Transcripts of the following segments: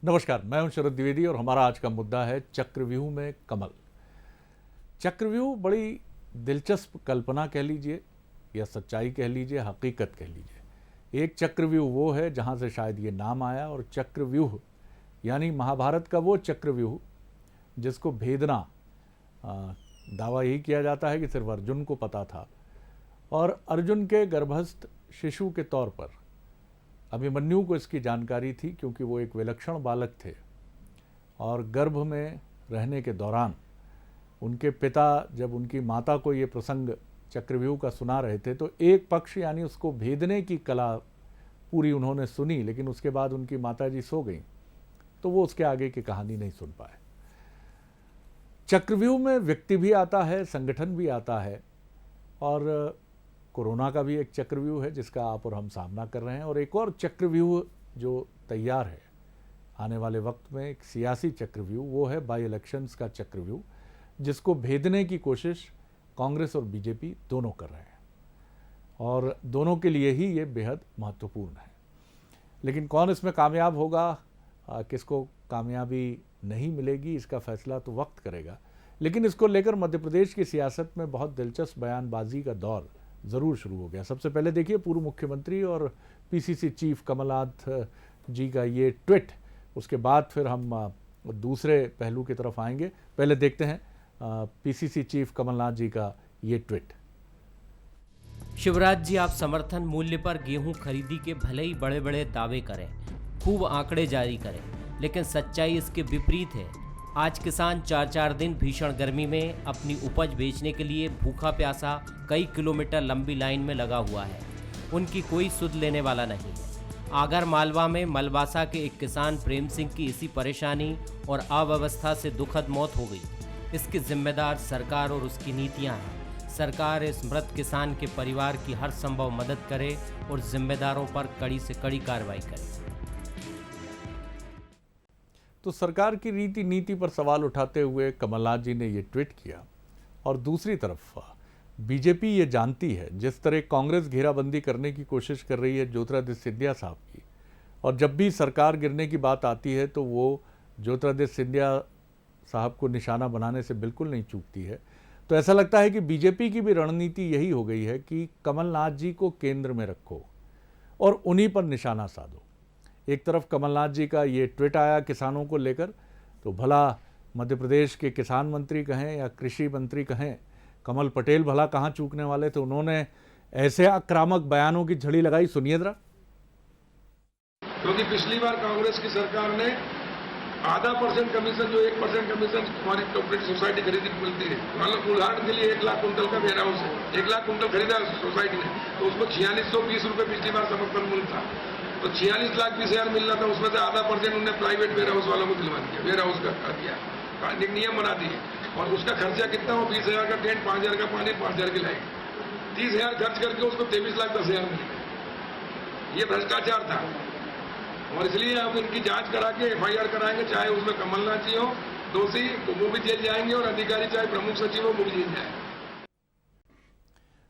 नमस्कार, मैं हूं शरद द्विवेदी और हमारा आज का मुद्दा है चक्रव्यूह में कमल। चक्रव्यूह बड़ी दिलचस्प कल्पना कह लीजिए या सच्चाई कह लीजिए, हकीकत कह लीजिए। एक चक्रव्यूह वो है जहां से शायद ये नाम आया, और चक्रव्यूह यानी महाभारत का वो चक्रव्यूह जिसको भेदना दावा यही किया जाता है कि सिर्फ अर्जुन को पता था, और अर्जुन के गर्भस्थ शिशु के तौर पर अभिमन्यु को इसकी जानकारी थी, क्योंकि वो एक विलक्षण बालक थे और गर्भ में रहने के दौरान उनके पिता जब उनकी माता को ये प्रसंग चक्रव्यूह का सुना रहे थे तो एक पक्ष यानी उसको भेदने की कला पूरी उन्होंने सुनी, लेकिन उसके बाद उनकी माताजी सो गईं तो वो उसके आगे की कहानी नहीं सुन पाए। चक्रव्यूह में व्यक्ति भी आता है, संगठन भी आता है, और कोरोना का भी एक चक्रव्यूह है जिसका आप और हम सामना कर रहे हैं, और एक और चक्रव्यूह जो तैयार है आने वाले वक्त में, एक सियासी चक्रव्यूह, वो है बाई इलेक्शंस का चक्रव्यूह, जिसको भेदने की कोशिश कांग्रेस और बीजेपी दोनों कर रहे हैं, और दोनों के लिए ही ये बेहद महत्वपूर्ण है। लेकिन कौन इसमें कामयाब होगा, किसको कामयाबी नहीं मिलेगी, इसका फैसला तो वक्त करेगा। लेकिन इसको लेकर मध्य प्रदेश की सियासत में बहुत दिलचस्प बयानबाजी का दौर ज़रूर शुरू हो गया। सबसे पहले देखिए पूर्व मुख्यमंत्री और पीसीसी चीफ कमलनाथ जी का ये ट्वीट, उसके बाद फिर हम दूसरे पहलू की तरफ आएंगे। पहले देखते हैं पीसीसी चीफ कमलनाथ जी का ये ट्वीट। शिवराज जी, आप समर्थन मूल्य पर गेहूं खरीदी के भले ही बड़े बड़े दावे करें, खूब आंकड़े जारी करें, लेकिन सच्चाई इसके विपरीत है। आज किसान 4-4 दिन भीषण गर्मी में अपनी उपज बेचने के लिए भूखा प्यासा कई किलोमीटर लंबी लाइन में लगा हुआ है। उनकी कोई सुध लेने वाला नहीं है। आगर मालवा में मलबासा के एक किसान प्रेम सिंह की इसी परेशानी और अव्यवस्था से दुखद मौत हो गई। इसकी जिम्मेदार सरकार और उसकी नीतियां हैं। सरकार इस मृत किसान के परिवार की हर संभव मदद करे और जिम्मेदारों पर कड़ी से कड़ी कार्रवाई करे। तो सरकार की नीति पर सवाल उठाते हुए कमलनाथ जी ने ये ट्वीट किया, और दूसरी तरफ बीजेपी ये जानती है जिस तरह कांग्रेस घेराबंदी करने की कोशिश कर रही है ज्योतिरादित्य सिंधिया साहब की, और जब भी सरकार गिरने की बात आती है तो वो ज्योतिरादित्य सिंधिया साहब को निशाना बनाने से बिल्कुल नहीं चूकती है। तो ऐसा लगता है कि बीजेपी की भी रणनीति यही हो गई है कि कमलनाथ जी को केंद्र में रखो और उन्हीं पर निशाना साधो। एक तरफ कमलनाथ जी का ये ट्वीट आया किसानों को लेकर, तो भला मध्य प्रदेश के किसान मंत्री कहें या कृषि मंत्री कहें, कमल पटेल भला कहाँ चूकने वाले थे। उन्होंने ऐसे आक्रामक बयानों की झड़ी लगाई, सुनिए जरा। क्योंकि पिछली बार कांग्रेस की सरकार ने 0.5% कमीशन, जो 1% कमीशन हमारी कोऑपरेटिव सोसाइटी खरीदी मिलती है, मतलब उदाहरण के लिए 1 लाख कुंटल का वेयर हाउस है, 1 लाख कुंटल खरीदा सोसाइटी ने, तो उसको 4620 रुपये पिछली बार समर्थन मूल्य था, तो 46 लाख 20 हजार मिल रहा था, उसमें से 0.5% उन्होंने प्राइवेट वेयर हाउस वालों को दिलवा दिया, वेयर हाउस का कर दिया, एक नियम बना दिए, और उसका खर्चा कितना हो, 20,000 का टेंट, 5,000 का पानी, 5,000 की लाइट, 30,000 खर्च करके उसको 23,10,000 मिल गए। ये भ्रष्टाचार था, और इसलिए अब इनकी जांच करा के FIR कराएंगे, चाहे उसमें कमलनाथ जी हो दोषी तो वो भी जेल जाएंगे, और अधिकारी चाहे प्रमुख सचिव हो वो भी जेल जाएंगे।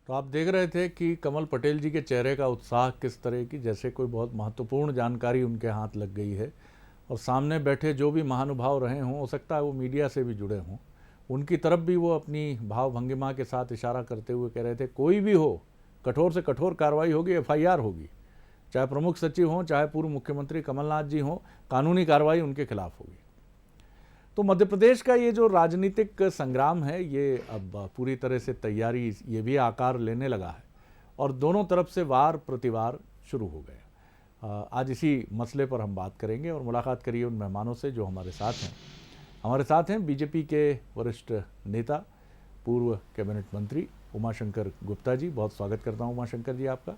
तो आप देख रहे थे कि कमल पटेल जी के चेहरे का उत्साह किस तरह की, जैसे कोई बहुत महत्वपूर्ण जानकारी उनके हाथ लग गई है, और सामने बैठे जो भी महानुभाव रहे हों, हो सकता है वो मीडिया से भी जुड़े हों, उनकी तरफ भी वो अपनी भाव भंगिमा के साथ इशारा करते हुए कह रहे थे कोई भी हो, कठोर से कठोर कार्रवाई होगी, FIR होगी, चाहे प्रमुख सचिव हों, चाहे पूर्व मुख्यमंत्री कमलनाथ जी हों, कानूनी कार्रवाई उनके खिलाफ होगी। तो मध्य प्रदेश का ये जो राजनीतिक संग्राम है, ये अब पूरी तरह से तैयारी ये भी आकार लेने लगा है, और दोनों तरफ से वार प्रतिवार शुरू हो गए। आज इसी मसले पर हम बात करेंगे और मुलाकात करिए उन मेहमानों से जो हमारे साथ हैं। हमारे साथ हैं बीजेपी के वरिष्ठ नेता, पूर्व कैबिनेट मंत्री उमाशंकर गुप्ता जी, बहुत स्वागत करता हूँ उमाशंकर जी आपका।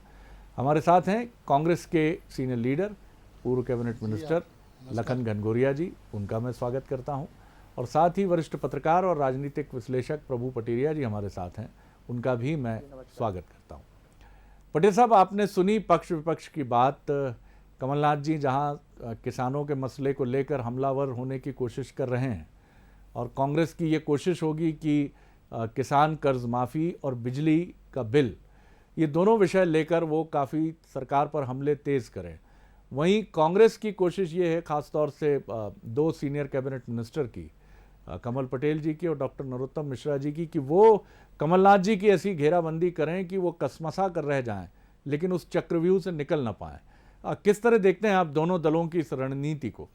हमारे साथ हैं कांग्रेस के सीनियर लीडर, पूर्व कैबिनेट मिनिस्टर लखन घनघोरिया जी, उनका मैं स्वागत करता हूं, और साथ ही वरिष्ठ पत्रकार और राजनीतिक विश्लेषक प्रभु पटेरिया जी हमारे साथ हैं, उनका भी मैं स्वागत करता हूं। पटेल साहब, आपने सुनी पक्ष विपक्ष की बात। कमलनाथ जी जहां किसानों के मसले को लेकर हमलावर होने की कोशिश कर रहे हैं, और कांग्रेस की ये कोशिश होगी कि किसान कर्ज माफ़ी और बिजली का बिल, ये दोनों विषय लेकर वो काफ़ी सरकार पर हमले तेज़ करें। वहीं कांग्रेस की कोशिश ये है, खासतौर से दो सीनियर कैबिनेट मिनिस्टर की, कमल पटेल जी की और डॉक्टर नरोत्तम मिश्रा जी की, कि वो कमलनाथ जी की ऐसी घेराबंदी करें कि वो कसमसा कर रह जाएं लेकिन उस चक्रव्यूह से निकल ना पाएं। किस तरह देखते हैं आप दोनों दलों की इस रणनीति को?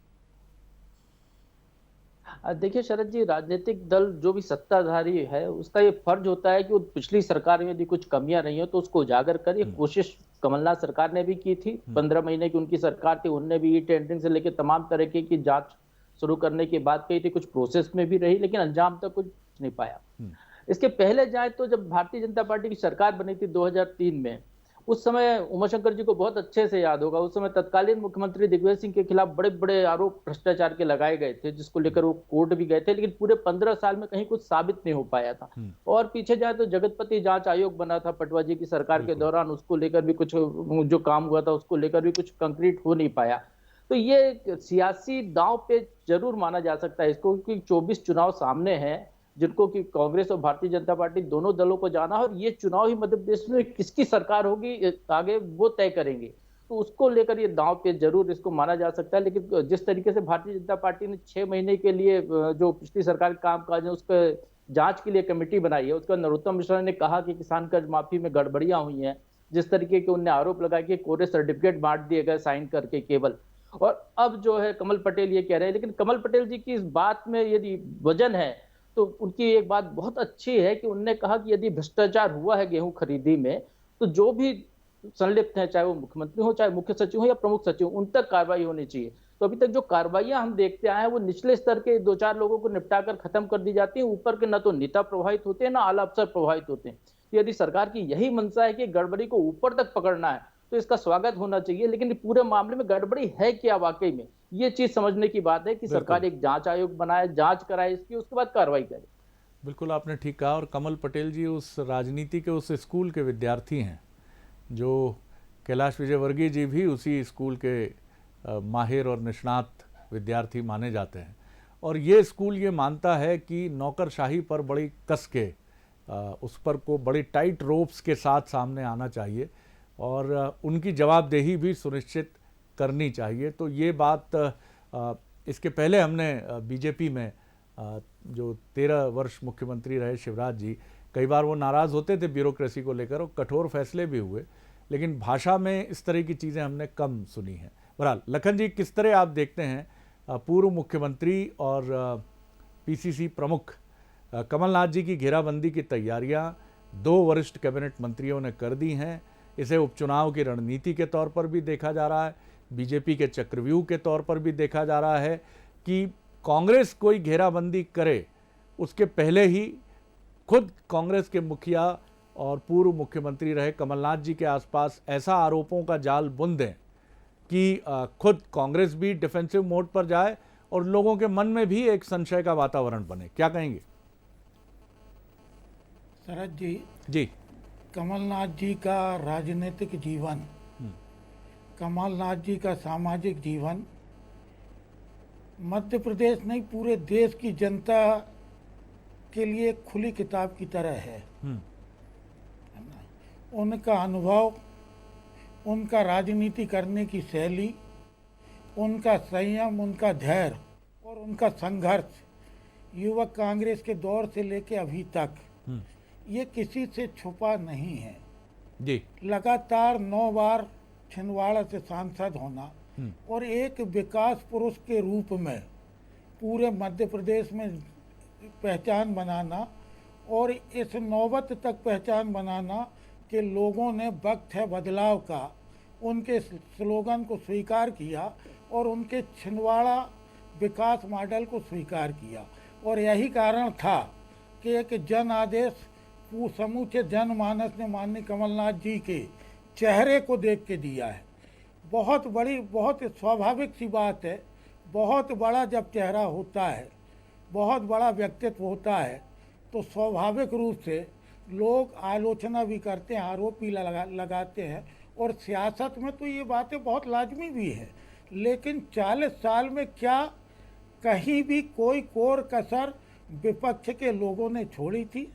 देखिए शरद जी, राजनीतिक दल जो भी सत्ताधारी है उसका ये फर्ज होता है कि वो पिछली सरकार में यदि कुछ कमियां रही हो तो उसको उजागर करे। कोशिश कमलनाथ सरकार ने भी की थी, 15 महीने की उनकी सरकार थी, उनने भी ई टेंडरिंग से लेकर तमाम तरह की जांच शुरू करने की बात कही थी, कुछ प्रोसेस में भी रही लेकिन अंजाम तक कुछ नहीं पाया। इसके पहले जाए तो जब भारतीय जनता पार्टी की सरकार बनी थी 2003 में, उस समय उमाशंकर जी को बहुत अच्छे से याद होगा, उस समय तत्कालीन मुख्यमंत्री दिग्विजय सिंह के खिलाफ बड़े बड़े आरोप भ्रष्टाचार के लगाए गए थे, जिसको लेकर वो कोर्ट भी गए थे, लेकिन पूरे 15 साल में कहीं कुछ साबित नहीं हो पाया था। और पीछे जाए तो जगतपति जांच आयोग बना था पटवा जी की सरकार के दौरान, उसको लेकर भी कुछ जो काम हुआ था उसको लेकर भी कुछ कंक्रीट हो नहीं पाया। तो ये सियासी दांव पे जरूर माना जा सकता है इसको, क्योंकि 24 चुनाव सामने हैं जिनको कि कांग्रेस और भारतीय जनता पार्टी दोनों दलों को जाना है, और ये चुनाव ही मध्य प्रदेश में किसकी सरकार होगी आगे वो तय करेंगे। तो उसको लेकर ये दांव पे जरूर इसको माना जा सकता है। लेकिन जिस तरीके से भारतीय जनता पार्टी ने 6 महीने के लिए जो पिछली सरकार के काम काज है उसके जांच के लिए कमेटी बनाई है, उसका नरोत्तम मिश्रा ने कहा कि किसान कर्ज माफी में गड़बड़ियां हुई हैं, जिस तरीके के उन्हें आरोप लगाया कि कोरे सर्टिफिकेट बांट दिए गए साइन करके केवल। और अब जो है कमल पटेल ये कह रहे हैं, लेकिन कमल पटेल जी की इस बात में यदि वजन है तो उनकी एक बात बहुत अच्छी है कि उन्होंने कहा कि यदि भ्रष्टाचार हुआ है गेहूं खरीदी में तो जो भी संलिप्त है, चाहे वो मुख्यमंत्री हो, चाहे मुख्य सचिव हो या प्रमुख सचिव, उन तक कार्रवाई होनी चाहिए। तो अभी तक जो कार्रवाइयां हम देखते आए हैं वो निचले स्तर के 2-4 लोगों को निपटा कर खत्म कर दी जाती है, ऊपर के ना तो नेता प्रभावित होते हैं ना आला अफसर प्रभावित होते हैं। तो यदि सरकार की यही मंशा है कि गड़बड़ी को ऊपर तक पकड़ना है तो इसका स्वागत होना चाहिए, लेकिन पूरे मामले में गड़बड़ी है क्या वाकई में, ये चीज समझने की बात है कि सरकार एक जांच आयोग बनाए, जांच कराए इसकी, उसके बाद कार्रवाई करे। बिल्कुल आपने ठीक कहा। और कमल पटेल जी उस राजनीति के उस स्कूल के विद्यार्थी हैं जो कैलाश विजयवर्गीय जी भी उसी स्कूल के माहिर और निष्णात विद्यार्थी माने जाते हैं। और ये स्कूल ये मानता है कि नौकरशाही पर बड़ी कस के उस पर को बड़ी टाइट रोप्स के साथ सामने आना चाहिए और उनकी जवाबदेही भी सुनिश्चित करनी चाहिए। तो ये बात इसके पहले हमने बीजेपी में जो 13 वर्ष मुख्यमंत्री रहे शिवराज जी, कई बार वो नाराज़ होते थे ब्यूरोक्रेसी को लेकर और कठोर फैसले भी हुए, लेकिन भाषा में इस तरह की चीज़ें हमने कम सुनी हैं। बहरहाल लखन जी, किस तरह आप देखते हैं पूर्व मुख्यमंत्री और पीसीसी प्रमुख कमलनाथ जी की घेराबंदी की तैयारियां 2 वरिष्ठ कैबिनेट मंत्रियों ने कर दी हैं। इसे उपचुनाव की रणनीति के तौर पर भी देखा जा रहा है, बीजेपी के चक्रव्यूह के तौर पर भी देखा जा रहा है कि कांग्रेस कोई घेराबंदी करे उसके पहले ही खुद कांग्रेस के मुखिया और पूर्व मुख्यमंत्री रहे कमलनाथ जी के आसपास ऐसा आरोपों का जाल बुन दें कि खुद कांग्रेस भी डिफेंसिव मोड पर जाए और लोगों के मन में भी एक संशय का वातावरण बने। क्या कहेंगे? शरद जी, कमलनाथ जी का राजनीतिक जीवन, कमलनाथ जी का सामाजिक जीवन मध्य प्रदेश नहीं पूरे देश की जनता के लिए खुली किताब की तरह है। उनका अनुभव, उनका राजनीति करने की शैली, उनका संयम, उनका धैर्य और उनका संघर्ष युवक कांग्रेस के दौर से लेकर अभी तक ये किसी से छुपा नहीं है जी। लगातार 9 बार छिंदवाड़ा से सांसद होना और एक विकास पुरुष के रूप में पूरे मध्य प्रदेश में पहचान बनाना और इस नौबत तक पहचान बनाना कि लोगों ने वक्त है बदलाव का उनके स्लोगन को स्वीकार किया और उनके छिंदवाड़ा विकास मॉडल को स्वीकार किया। और यही कारण था कि एक जन आदेश समूचे जनमानस ने माननीय कमलनाथ जी के चेहरे को देख के दिया है। बहुत बड़ी, बहुत स्वाभाविक सी बात है, बहुत बड़ा जब चेहरा होता है, बहुत बड़ा व्यक्तित्व होता है तो स्वाभाविक रूप से लोग आलोचना भी करते हैं, आरोप भी लगाते हैं और सियासत में तो ये बातें बहुत लाजमी भी है। लेकिन 40 साल में क्या कहीं भी कोई कोर कसर विपक्ष के लोगों ने छोड़ी थी?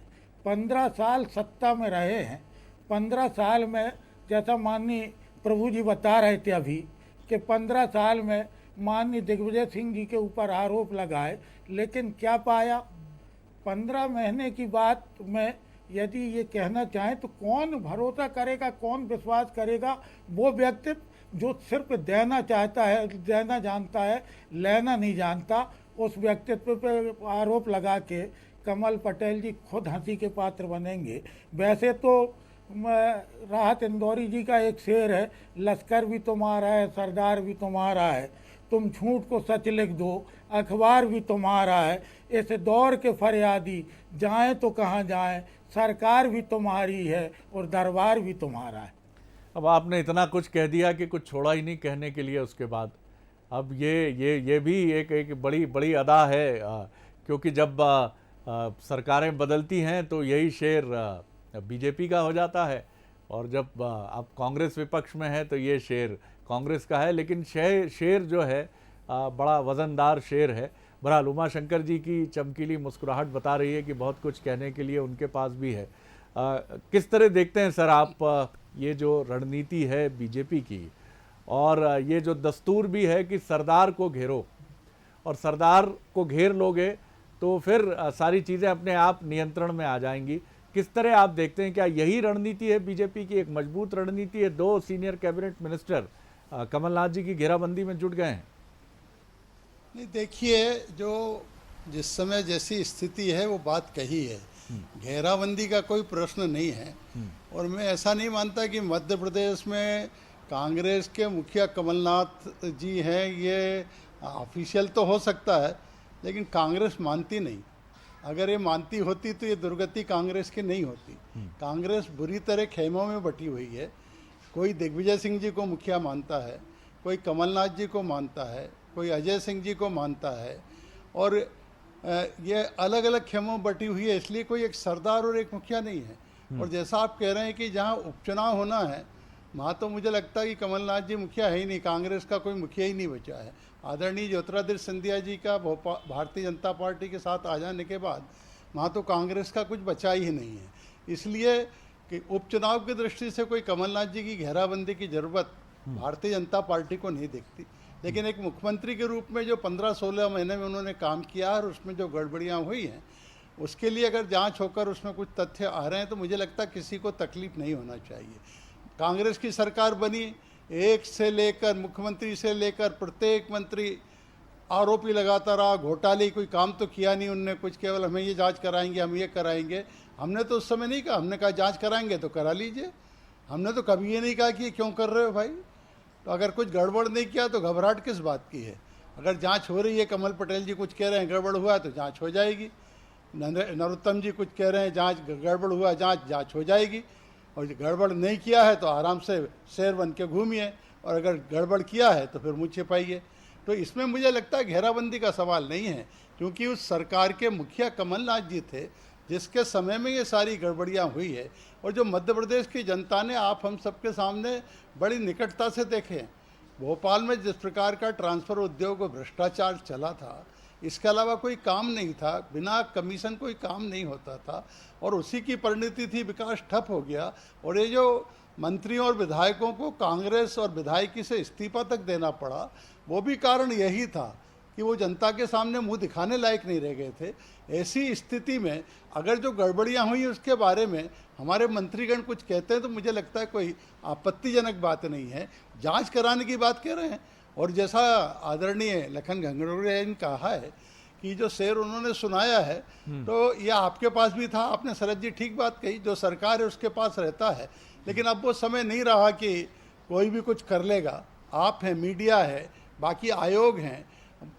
15 साल सत्ता में रहे हैं, 15 साल में जैसा माननीय प्रभु जी बता रहे थे अभी कि 15 साल में माननीय दिग्विजय सिंह जी के ऊपर आरोप लगाए, लेकिन क्या पाया? 15 महीने की बात में यदि ये कहना चाहें तो कौन भरोसा करेगा, कौन विश्वास करेगा? वो व्यक्ति जो सिर्फ देना चाहता है, देना जानता है, लेना नहीं जानता, उस व्यक्तित्व पे आरोप लगा के कमल पटेल जी खुद हंसी के पात्र बनेंगे। वैसे तो राहत इंदौरी जी का एक शेर है, लश्कर भी तुम्हारा है, सरदार भी तुम्हारा है, तुम झूठ को सच लिख दो, अखबार भी तुम्हारा है, इस दौर के फरियादी जाएं तो कहाँ जाएं, सरकार भी तुम्हारी है और दरबार भी तुम्हारा है। अब आपने इतना कुछ कह दिया कि कुछ छोड़ा ही नहीं कहने के लिए उसके बाद। अब ये भी एक बड़ी बड़ी अदा है, क्योंकि जब सरकारें बदलती हैं तो यही शेर बीजेपी का हो जाता है, और जब अब कांग्रेस विपक्ष में है तो ये शेर कांग्रेस का है। लेकिन शेर जो है बड़ा वज़नदार शेर है। बहरहाल उमाशंकर जी की चमकीली मुस्कुराहट बता रही है कि बहुत कुछ कहने के लिए उनके पास भी है। किस तरह देखते हैं सर आप ये जो रणनीति है बीजेपी की, और ये जो दस्तूर भी है कि सरदार को घेरो, और सरदार को घेर लोगे तो फिर सारी चीज़ें अपने आप नियंत्रण में आ जाएंगी। किस तरह आप देखते हैं, क्या यही रणनीति है बीजेपी की? एक मजबूत रणनीति है। 2 सीनियर कैबिनेट मिनिस्टर कमलनाथ जी की घेराबंदी में जुट गए हैं। नहीं, देखिए, जो जिस समय जैसी स्थिति है वो बात कही है, घेराबंदी का कोई प्रश्न नहीं है। और मैं ऐसा नहीं मानता कि मध्य प्रदेश में कांग्रेस के मुखिया कमलनाथ जी हैं, ये ऑफिशियल तो हो सकता है, लेकिन कांग्रेस मानती नहीं। अगर ये मानती होती तो ये दुर्गति कांग्रेस की नहीं होती। कांग्रेस बुरी तरह खेमों में बटी हुई है। कोई दिग्विजय सिंह जी को मुखिया मानता है, कोई कमलनाथ जी को मानता है, कोई अजय सिंह जी को मानता है, और ये अलग अलग खेमों में बटी हुई है। इसलिए कोई एक सरदार और एक मुखिया नहीं है। और जैसा आप कह रहे हैं कि जहाँ उपचुनाव होना है वहाँ तो मुझे लगता है कि कमलनाथ जी मुखिया है ही नहीं, कांग्रेस का कोई मुखिया ही नहीं बचा है। आदरणीय ज्योतिरादित्य सिंधिया जी का भारतीय जनता पार्टी के साथ आ जाने के बाद वहाँ तो कांग्रेस का कुछ बचा ही नहीं है। इसलिए कि उपचुनाव की दृष्टि से कोई कमलनाथ जी की घेराबंदी की ज़रूरत भारतीय जनता पार्टी को नहीं दिखती। लेकिन एक मुख्यमंत्री के रूप में जो 15-16 महीने में उन्होंने काम किया और उसमें जो गड़बड़ियाँ हुई हैं, उसके लिए अगर जांच होकर उसमें कुछ तथ्य आ रहे हैं तो मुझे लगता है किसी को तकलीफ नहीं होना चाहिए। कांग्रेस की सरकार बनी, एक से लेकर मुख्यमंत्री से लेकर प्रत्येक मंत्री आरोपी लगाता रहा, घोटाले, कोई काम तो किया नहीं उनने कुछ, केवल हमें ये जांच कराएंगे, हम ये कराएंगे। हमने तो उस समय नहीं कहा, हमने कहा जांच कराएंगे तो करा लीजिए। हमने तो कभी ये नहीं कहा कि क्यों कर रहे हो भाई। तो अगर कुछ गड़बड़ नहीं किया तो घबराहट किस बात की है? अगर जांच हो रही है, कमल पटेल जी कुछ कह रहे हैं गड़बड़ हुआ तो जांच हो जाएगी, नरोत्तम जी कुछ कह रहे हैं जांच गड़बड़ हुआ, जांच हो जाएगी। और गड़बड़ नहीं किया है तो आराम से शेर बन के घूमिए, और अगर गड़बड़ किया है तो फिर मुँह छिपाइए। तो इसमें मुझे लगता है घेराबंदी का सवाल नहीं है, क्योंकि उस सरकार के मुखिया कमलनाथ जी थे जिसके समय में ये सारी गड़बड़ियाँ हुई है, और जो मध्य प्रदेश की जनता ने आप हम सबके सामने बड़ी निकटता से देखे। भोपाल में जिस प्रकार का ट्रांसफ़र उद्योग और भ्रष्टाचार चला था, इसके अलावा कोई काम नहीं था, बिना कमीशन कोई काम नहीं होता था, और उसी की परिणति थी विकास ठप हो गया। और ये जो मंत्रियों और विधायकों को कांग्रेस और विधायकी से इस्तीफा तक देना पड़ा, वो भी कारण यही था कि वो जनता के सामने मुंह दिखाने लायक नहीं रह गए थे। ऐसी स्थिति में अगर जो गड़बड़ियां हुई उसके बारे में हमारे मंत्रीगण कुछ कहते हैं तो मुझे लगता है कोई आपत्तिजनक बात नहीं है। जांच कराने की बात कह रहे हैं, और जैसा आदरणीय लखन घंगड़ोरिया ने कहा है कि जो शेर उन्होंने सुनाया है, तो यह आपके पास भी था। आपने शरद जी ठीक बात कही, जो सरकार है उसके पास रहता है, लेकिन अब वो समय नहीं रहा कि कोई भी कुछ कर लेगा। आप हैं, मीडिया है, बाकी आयोग हैं,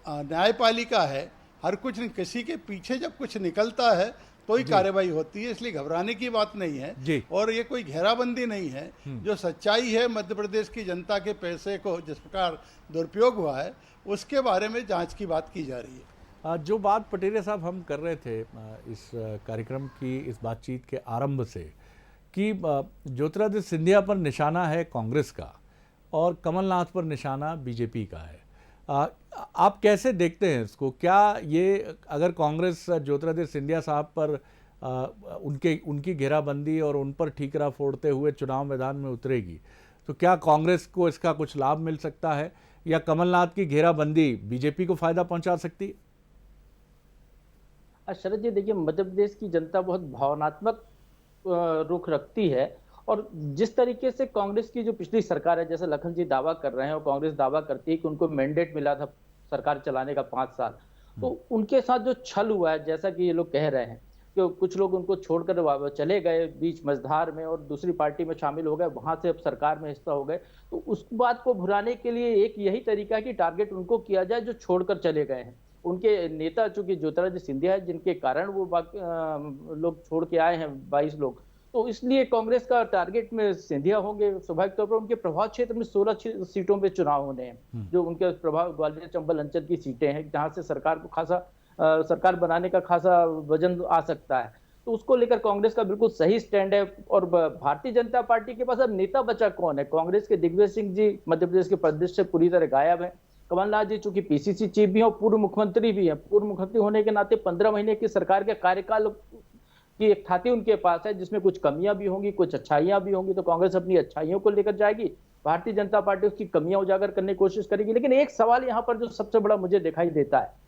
न्यायपालिका है, हर कुछ किसी के पीछे जब कुछ निकलता है तो ही कार्रवाई होती है। इसलिए घबराने की बात नहीं है, और ये कोई घेराबंदी नहीं है। जो सच्चाई है, मध्य प्रदेश की जनता के पैसे को जिस प्रकार दुरुपयोग हुआ है उसके बारे में जांच की बात की जा रही है। जो बात पटेरिया साहब हम कर रहे थे इस कार्यक्रम की, इस बातचीत के आरंभ से, कि ज्योतिरादित्य सिंधिया पर निशाना है कांग्रेस का और कमलनाथ पर निशाना बीजेपी का है। आप कैसे देखते हैं इसको? क्या ये अगर कांग्रेस ज्योतिरादित्य सिंधिया साहब पर उनकी घेराबंदी और उन पर ठीकरा फोड़ते हुए चुनाव मैदान में उतरेगी तो क्या कांग्रेस को इसका कुछ लाभ मिल सकता है, या कमलनाथ की घेराबंदी बीजेपी को फायदा पहुंचा सकती है? शरद जी देखिए, मध्य प्रदेश की जनता बहुत भावनात्मक रुख रखती है, और जिस तरीके से कांग्रेस की जो पिछली सरकार है, जैसे लखन जी दावा कर रहे हैं और कांग्रेस दावा करती है कि उनको मैंडेट मिला था सरकार चलाने का 5 साल, तो उनके साथ जो छल हुआ है, जैसा कि ये लोग कह रहे हैं कि कुछ लोग उनको छोड़कर चले गए बीच मझधार में और दूसरी पार्टी में शामिल हो गए, वहां से अब सरकार में हिस्सा हो गए, तो उस बात को भुनाने के लिए एक यही तरीका है कि टारगेट उनको किया जाए जो छोड़कर चले गए हैं। उनके नेता चूंकि ज्योतिरादित्य सिंधिया है, जिनके कारण वो लोग छोड़ के आए हैं 22 लोग, तो इसलिए कांग्रेस का टारगेट में सिंधिया होंगे। स्वाभाविक तौर पर उनके प्रभाव क्षेत्र में 16 सीटों पे चुनाव होने हैं, जो उनके प्रभाव ग्वालियर चंबल अंचल की सीटें हैं, जहां से सरकार को खासा सरकार बनाने का खासा वजन आ सकता है। तो उसको लेकर कांग्रेस का बिल्कुल सही स्टैंड है। और भारतीय जनता पार्टी के पास अब नेता बचा कौन है? कांग्रेस के दिग्विजय सिंह जी मध्य प्रदेश के प्रदेश से पूरी तरह गायब है। कमलनाथ जी चूंकि पीसीसी चीफ भी हैं और पूर्व मुख्यमंत्री भी हैं, पूर्व मुख्यमंत्री होने के नाते 15 महीने की सरकार के कार्यकाल की एक खाती उनके पास है, जिसमें कुछ कमियां भी होंगी, कुछ अच्छाइयां भी होंगी। तो कांग्रेस अपनी अच्छाइयों को लेकर जाएगी, भारतीय जनता पार्टी उसकी कमियां उजागर करने की कोशिश करेगी। लेकिन एक सवाल यहाँ पर जो सबसे बड़ा मुझे दिखाई देता है,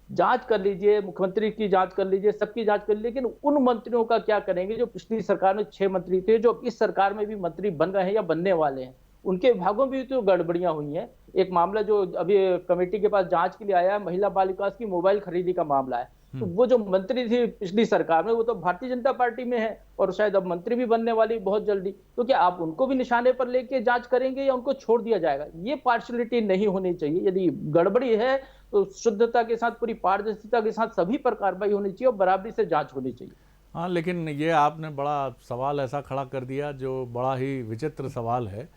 जांच कर लीजिए, मुख्यमंत्री की जांच कर लीजिए, सबकी जांच कर लीजिए, लेकिन उन मंत्रियों का क्या करेंगे जो पिछली सरकार में 6 मंत्री थे, जो इस सरकार में भी मंत्री बन रहे हैं या बनने वाले हैं? उनके विभागों में भी तो गड़बड़ियां हुई हैं। एक मामला जो अभी कमेटी के पास जांच के लिए आया है, महिला बाल विकास की मोबाइल खरीदी का मामला है। तो वो जो मंत्री थी पिछली सरकार में, वो तो भारतीय जनता पार्टी में है और शायद अब मंत्री भी बनने वाली बहुत जल्दी। तो क्या आप उनको भी निशाने पर लेके जांच करेंगे या उनको छोड़ दिया जाएगा? ये पार्शलिटी नहीं होनी चाहिए। यदि गड़बड़ी है तो शुद्धता के साथ, पूरी पारदर्शिता के साथ सभी पर कार्रवाई होनी चाहिए और बराबरी से जांच होनी चाहिए। हाँ, लेकिन ये आपने बड़ा सवाल ऐसा खड़ा कर दिया जो बड़ा ही विचित्र सवाल है।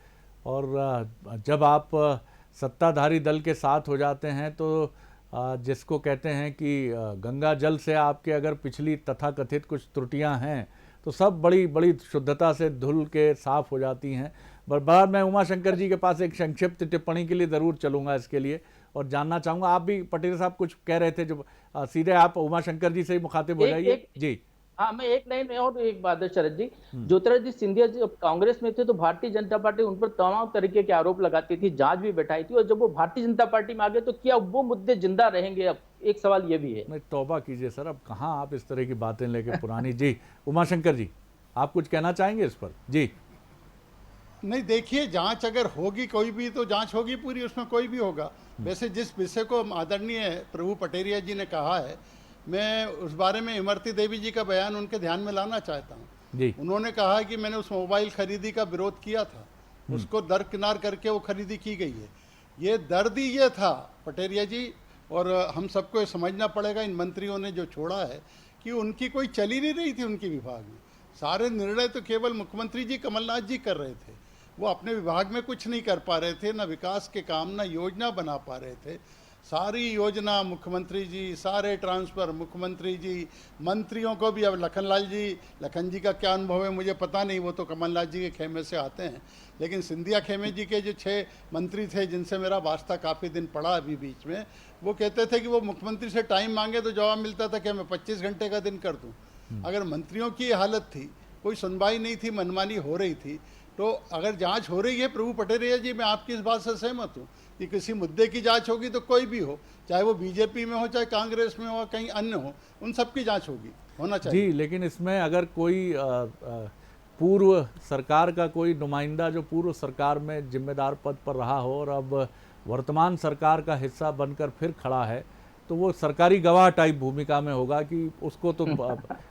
और जब आप सत्ताधारी दल के साथ हो जाते हैं तो जिसको कहते हैं कि गंगा जल से आपके अगर पिछली तथाकथित कुछ त्रुटियां हैं तो सब बड़ी बड़ी शुद्धता से धुल के साफ हो जाती हैं। बाद मैं उमाशंकर जी के पास एक संक्षिप्त टिप्पणी के लिए ज़रूर चलूँगा इसके लिए, और जानना चाहूँगा, आप भी पटेल साहब कुछ कह रहे थे, जो सीधे आप उमाशंकर जी से ही मुखातिब हो जाइए। जी हाँ, मैं एक लाइन में और एक बात है शरद जी, ज्योतिरादित्य सिंधिया जी जब कांग्रेस में थे तो भारतीय जनता पार्टी उन पर तमाम तरीके के आरोप लगाती थी, जांच भी बैठाई थी, और जब वो भारतीय जनता पार्टी में आ गए तो क्या वो मुद्दे जिंदा रहेंगे? अब एक सवाल ये भी है। नहीं, तौबा कीजिए सर, अब कहाँ आप इस तरह की बातें लेके पुरानी। जी उमाशंकर जी, आप कुछ कहना चाहेंगे इस पर? जी नहीं, देखिए, जांच अगर होगी कोई भी तो जांच होगी पूरी, उसमें कोई भी होगा। वैसे जिस विषय को आदरणीय प्रभु पटेरिया जी ने कहा है, मैं उस बारे में इमरती देवी जी का बयान उनके ध्यान में लाना चाहता हूँ। जी उन्होंने कहा कि मैंने उस मोबाइल खरीदी का विरोध किया था, उसको दरकिनार करके वो खरीदी की गई है। ये दर्द ही ये था पटेरिया जी, और हम सबको ये समझना पड़ेगा, इन मंत्रियों ने जो छोड़ा है कि उनकी कोई चली नहीं रही थी उनके विभाग में। सारे निर्णय तो केवल मुख्यमंत्री जी कमलनाथ जी कर रहे थे। वो अपने विभाग में कुछ नहीं कर पा रहे थे, ना विकास के काम, ना योजना बना पा रहे थे। सारी योजना मुख्यमंत्री जी, सारे ट्रांसफ़र मुख्यमंत्री जी, मंत्रियों को भी। अब लखन जी का क्या अनुभव है मुझे पता नहीं, वो तो कमलनाथ जी के खेमे से आते हैं। लेकिन सिंधिया खेमे जी के जो 6 मंत्री थे जिनसे मेरा वास्ता काफ़ी दिन पड़ा अभी बीच में, वो कहते थे कि वो मुख्यमंत्री से टाइम मांगे तो जवाब मिलता था कि मैं 25 घंटे का दिन कर दूँ। अगर मंत्रियों की हालत थी, कोई सुनवाई नहीं थी, मनमानी हो रही थी, तो अगर जांच हो रही है, प्रभु पटेरिया जी, मैं आपकी इस बात से सहमत हूँ कि किसी मुद्दे की जांच होगी तो कोई भी हो, चाहे वो बीजेपी में हो, चाहे कांग्रेस में हो, कहीं अन्य हो, उन सब की जांच होगी, होना चाहिए। जी, लेकिन इसमें अगर कोई पूर्व सरकार का कोई नुमाइंदा जो पूर्व सरकार में जिम्मेदार पद पर रहा हो और अब वर्तमान सरकार का हिस्सा बनकर फिर खड़ा है, तो वो सरकारी गवाह टाइप भूमिका में होगा कि उसको तो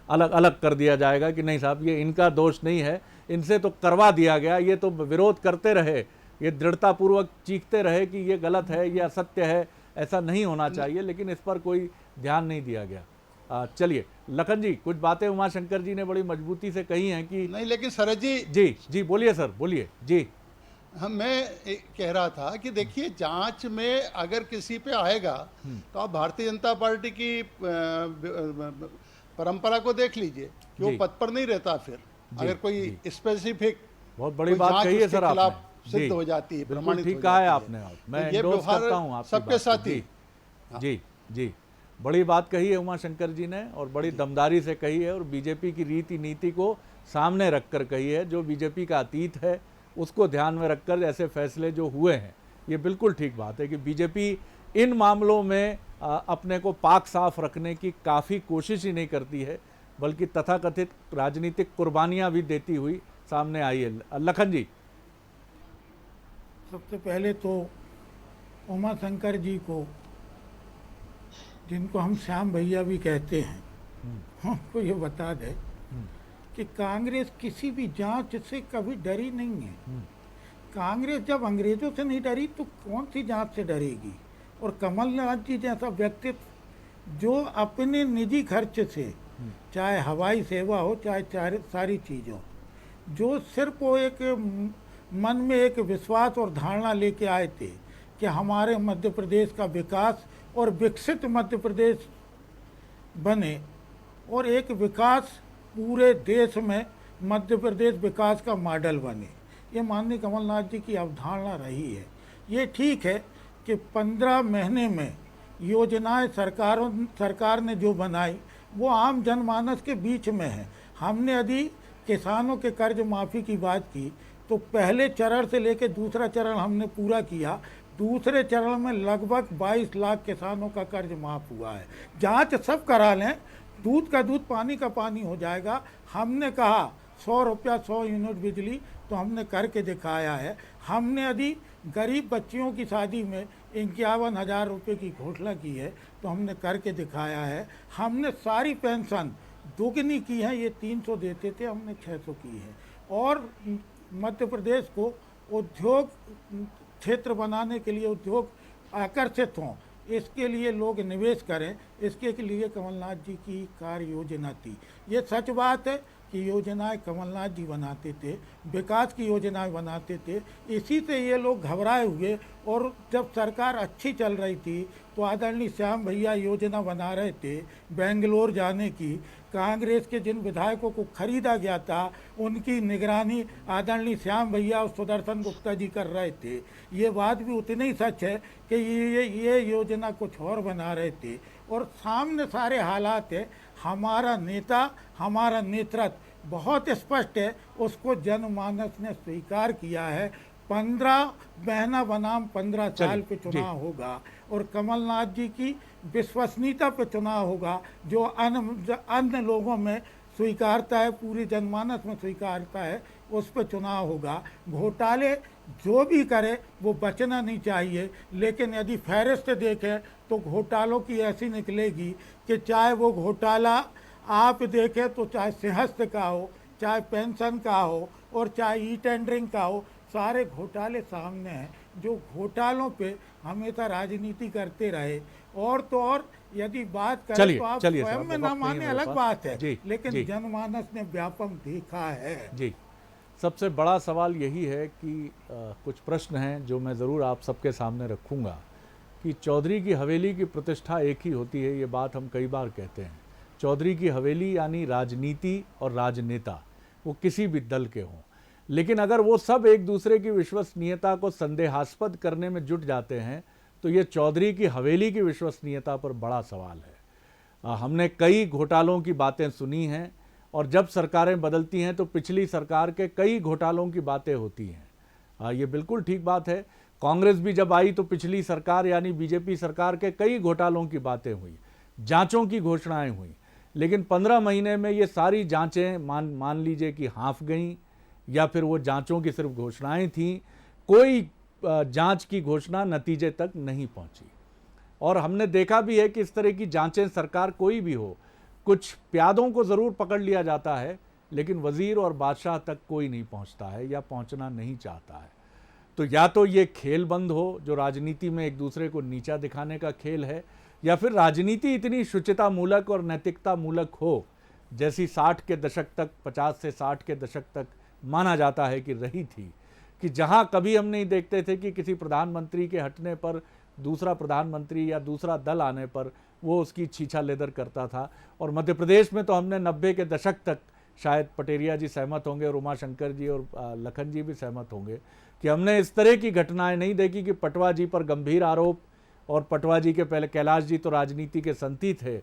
अलग अलग कर दिया जाएगा कि नहीं साहब, ये इनका दोष नहीं है, इनसे तो करवा दिया गया, ये तो विरोध करते रहे, ये दृढ़तापूर्वक चीखते रहे कि ये गलत है, ये असत्य है, ऐसा नहीं होना चाहिए, लेकिन इस पर कोई ध्यान नहीं दिया गया। चलिए लखन जी, कुछ बातें उमाशंकर जी ने बड़ी मजबूती से कही हैं कि नहीं, लेकिन शरद जी। जी जी बोलिए सर, बोलिए। जी मैं कह रहा था कि देखिए, जांच में अगर किसी पे आएगा तो आप भारतीय जनता पार्टी की परंपरा को देख लीजिए कि वो पद पर नहीं रहता। फिर अगर कोई स्पेसिफिक बहुत बड़ी बात कही है सर आपने, सिद्ध हो जाती है, प्रमाणित ठीक कहा है आपने। मैं एंडोर्स करता हूं आपकी सबके साथ ही। जी जी, बड़ी बात कही है उमाशंकर जी ने, और बड़ी दमदारी से कही है, और बीजेपी की रीति नीति को सामने रखकर कही है। जो बीजेपी का अतीत है उसको ध्यान में रखकर ऐसे फैसले जो हुए हैं, ये बिल्कुल ठीक बात है कि बीजेपी इन मामलों में अपने को पाक साफ रखने की काफ़ी कोशिश ही नहीं करती है, बल्कि तथाकथित राजनीतिक कुर्बानियां भी देती हुई सामने आई है। लखन जी। सबसे पहले तो उमा शंकर जी को, जिनको हम श्याम भैया भी कहते हैं, हमको ये बता दे कि कांग्रेस किसी भी जांच से कभी डरी नहीं है। कांग्रेस जब अंग्रेजों से नहीं डरी तो कौन सी जांच से डरेगी। और कमलनाथ जी जैसा व्यक्तित्व जो अपने निजी खर्च से, चाहे हवाई सेवा हो चाहे सारी चीज़ों, जो सिर्फ वो एक मन में एक विश्वास और धारणा लेके आए थे कि हमारे मध्य प्रदेश का विकास और विकसित मध्य प्रदेश बने और एक विकास पूरे देश में मध्य प्रदेश विकास का मॉडल बने, ये माननीय कमलनाथ जी की अवधारणा रही है। ये ठीक है कि 15 महीने में योजनाएं सरकार ने जो बनाई वो आम जनमानस के बीच में है। हमने यदि किसानों के कर्ज माफ़ी की बात की तो पहले चरण से लेकर दूसरा चरण हमने पूरा किया। दूसरे चरण में लगभग 22 लाख किसानों का कर्ज माफ़ हुआ है। जांच सब करा लें, दूध का दूध पानी का पानी हो जाएगा। हमने कहा 100 रुपया 100 यूनिट बिजली, तो हमने करके दिखाया है। हमने यदि गरीब बच्चियों की शादी में 51,000 रुपये की घोषणा की है तो हमने करके दिखाया है। हमने सारी पेंशन दोगुनी की है, ये 300 देते थे, हमने 600 की है। और मध्य प्रदेश को उद्योग क्षेत्र बनाने के लिए, उद्योग आकर्षित हों, इसके लिए लोग निवेश करें, इसके लिए कमलनाथ जी की कार्य योजना थी। ये सच बात है कि योजनाएं कमलनाथ जी बनाते थे, विकास की योजनाएं बनाते थे। इसी से ये लोग घबराए हुए, और जब सरकार अच्छी चल रही थी तो आदरणीय श्याम भैया योजना बना रहे थे बेंगलोर जाने की। कांग्रेस के जिन विधायकों को खरीदा गया था उनकी निगरानी आदरणीय श्याम भैया और सुदर्शन गुप्ता जी कर रहे थे। ये बात भी उतनी ही सच है कि ये योजना कुछ और बना रहे थे, और सामने सारे हालात है। हमारा नेता, हमारा नेतृत्व बहुत स्पष्ट है, उसको जनमानस ने स्वीकार किया है। 15 महीना बनाम 15 साल पे चुनाव होगा, और कमलनाथ जी की विश्वसनीयता पे चुनाव होगा, जो अन्य लोगों में स्वीकारता है, पूरी जनमानस में स्वीकारता है, उस पर चुनाव होगा। घोटाले जो भी करे वो बचना नहीं चाहिए, लेकिन यदि फहरिस्त देखें तो घोटालों की ऐसी निकलेगी कि चाहे वो घोटाला आप देखें तो चाहे सिंहस्थ का हो, चाहे पेंशन का हो, और चाहे ई टेंडरिंग का हो, सारे घोटाले सामने हैं। जो घोटालों पे हमेशा राजनीति करते रहे, और तो और यदि बात करें तो आप स्वयं में ना माने अलग बात है, लेकिन जनमानस ने व्यापक देखा है। जी, सबसे बड़ा सवाल यही है कि कुछ प्रश्न हैं जो मैं ज़रूर आप सबके सामने रखूँगा कि चौधरी की हवेली की प्रतिष्ठा एक ही होती है। ये बात हम कई बार कहते हैं। चौधरी की हवेली यानी राजनीति और राजनेता, वो किसी भी दल के हों, लेकिन अगर वो सब एक दूसरे की विश्वसनीयता को संदेहास्पद करने में जुट जाते हैं तो ये चौधरी की हवेली की विश्वसनीयता पर बड़ा सवाल है। हमने कई घोटालों की बातें सुनी हैं, और जब सरकारें बदलती हैं तो पिछली सरकार के कई घोटालों की बातें होती हैं। ये बिल्कुल ठीक बात है। कांग्रेस भी जब आई तो पिछली सरकार यानी बीजेपी सरकार के कई घोटालों की बातें हुई, जांचों की घोषणाएं हुई, लेकिन 15 महीने में ये सारी जांचें मान लीजिए कि हाँफ गईं, या फिर वो जांचों की सिर्फ घोषणाएं थीं, कोई जांच की घोषणा नतीजे तक नहीं पहुंची। और हमने देखा भी है कि इस तरह की जांचें सरकार कोई भी हो, कुछ प्यादों को ज़रूर पकड़ लिया जाता है, लेकिन वज़ीर और बादशाह तक कोई नहीं पहुंचता है या पहुंचना नहीं चाहता है। तो या तो ये खेल बंद हो, जो राजनीति में एक दूसरे को नीचा दिखाने का खेल है, या फिर राजनीति इतनी शुचिता मूलक और नैतिकता मूलक हो, जैसी 60 के दशक तक, 50 से 60 के दशक तक माना जाता है कि रही थी, कि जहां कभी हम नहीं देखते थे कि किसी प्रधानमंत्री के हटने पर दूसरा प्रधानमंत्री या दूसरा दल आने पर वो उसकी छीछा लेदर करता था। और मध्य प्रदेश में तो हमने 90 के दशक तक, शायद पटेरिया जी सहमत होंगे और उमा शंकर जी और लखन जी भी सहमत होंगे, कि हमने इस तरह की घटनाएं नहीं देखी कि पटवा जी पर गंभीर आरोप, और पटवा जी के पहले कैलाश जी तो राजनीति के संती थे,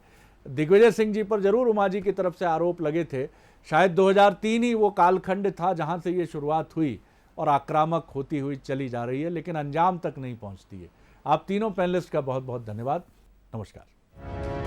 दिग्विजय सिंह जी पर जरूर उमा जी की तरफ से आरोप लगे थे। शायद 2003 ही वो कालखंड था जहां से ये शुरुआत हुई, और आक्रामक होती हुई चली जा रही है, लेकिन अंजाम तक नहीं पहुंचती है। आप तीनों पैनलिस्ट का बहुत बहुत धन्यवाद। नमस्कार।